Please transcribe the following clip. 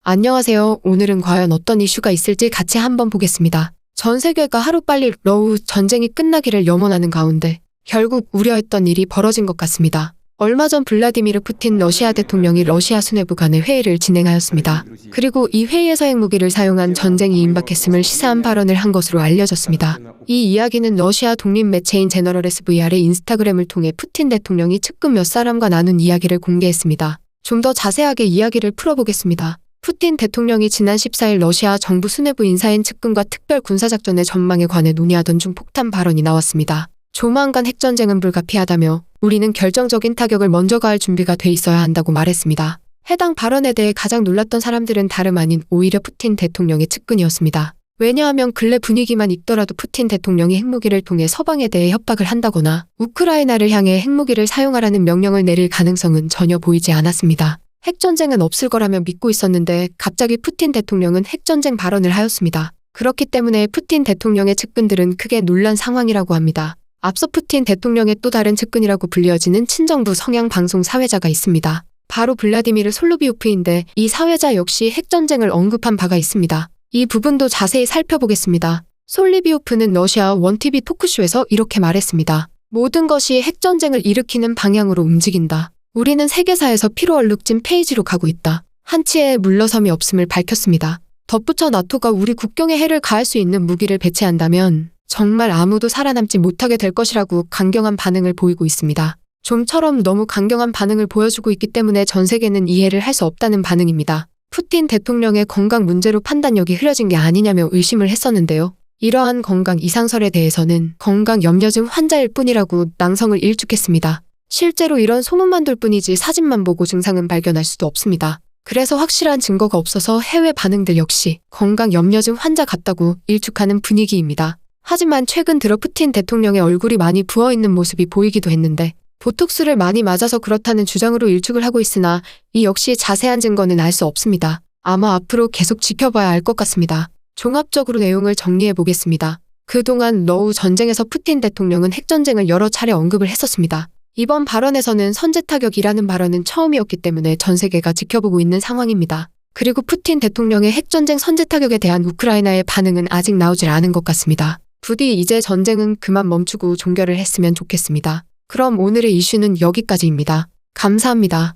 안녕하세요. 오늘은 과연 어떤 이슈가 있을지 같이 한번 보겠습니다. 전 세계가 하루빨리 러우 전쟁이 끝나기를 염원하는 가운데 결국 우려했던 일이 벌어진 것 같습니다. 얼마 전 블라디미르 푸틴 러시아 대통령이 러시아 수뇌부 간의 회의를 진행하였습니다. 그리고 이 회의에서 핵무기를 사용한 전쟁이 임박했음을 시사한 발언을 한 것으로 알려졌습니다. 이 이야기는 러시아 독립 매체인 제너럴 SVR의 인스타그램을 통해 푸틴 대통령이 측근 몇 사람과 나눈 이야기를 공개했습니다. 좀 더 자세하게 이야기를 풀어보겠습니다. 푸틴 대통령이 지난 14일 러시아 정부 수뇌부 인사인 측근과 특별 군사작전의 전망에 관해 논의하던 중 폭탄 발언이 나왔습니다. 조만간 핵전쟁은 불가피하다며 우리는 결정적인 타격을 먼저 가할 준비가 돼 있어야 한다고 말했습니다. 해당 발언에 대해 가장 놀랐던 사람들은 다름 아닌 오히려 푸틴 대통령의 측근이었습니다. 왜냐하면 근래 분위기만 읽더라도 푸틴 대통령이 핵무기를 통해 서방에 대해 협박을 한다거나 우크라이나를 향해 핵무기를 사용하라는 명령을 내릴 가능성은 전혀 보이지 않았습니다. 핵전쟁은 없을 거라며 믿고 있었는데 갑자기 푸틴 대통령은 핵전쟁 발언을 하였습니다. 그렇기 때문에 푸틴 대통령의 측근들은 크게 놀란 상황이라고 합니다. 앞서 푸틴 대통령의 또 다른 측근이라고 불리어지는 친정부 성향 방송 사회자가 있습니다. 바로 블라디미르 솔로비우프인데 이 사회자 역시 핵전쟁을 언급한 바가 있습니다. 이 부분도 자세히 살펴보겠습니다. 솔리비우프는 러시아 원TV 토크쇼에서 이렇게 말했습니다. 모든 것이 핵전쟁을 일으키는 방향으로 움직인다. 우리는 세계사에서 피로 얼룩진 페이지로 가고 있다. 한치의 물러섬이 없음을 밝혔습니다. 덧붙여 나토가 우리 국경에 해를 가할 수 있는 무기를 배치한다면 정말 아무도 살아남지 못하게 될 것이라고 강경한 반응을 보이고 있습니다. 좀처럼 너무 강경한 반응을 보여주고 있기 때문에 전 세계는 이해를 할 수 없다는 반응입니다. 푸틴 대통령의 건강 문제로 판단력이 흐려진 게 아니냐며 의심을 했었는데요. 이러한 건강 이상설에 대해서는 건강 염려증 환자일 뿐이라고 낭성을 일축했습니다. 실제로 이런 소문만 돌 뿐이지 사진만 보고 증상은 발견할 수도 없습니다. 그래서 확실한 증거가 없어서 해외 반응들 역시 건강 염려증 환자 같다고 일축하는 분위기입니다. 하지만 최근 들어 푸틴 대통령의 얼굴이 많이 부어있는 모습이 보이기도 했는데 보톡스를 많이 맞아서 그렇다는 주장으로 일축을 하고 있으나 이 역시 자세한 증거는 알 수 없습니다. 아마 앞으로 계속 지켜봐야 알 것 같습니다. 종합적으로 내용을 정리해 보겠습니다. 그동안 러우 전쟁에서 푸틴 대통령은 핵전쟁을 여러 차례 언급을 했었습니다. 이번 발언에서는 선제타격이라는 발언은 처음이었기 때문에 전 세계가 지켜보고 있는 상황입니다. 그리고 푸틴 대통령의 핵전쟁 선제타격에 대한 우크라이나의 반응은 아직 나오질 않은 것 같습니다. 부디 이제 전쟁은 그만 멈추고 종결을 했으면 좋겠습니다. 그럼 오늘의 이슈는 여기까지입니다. 감사합니다.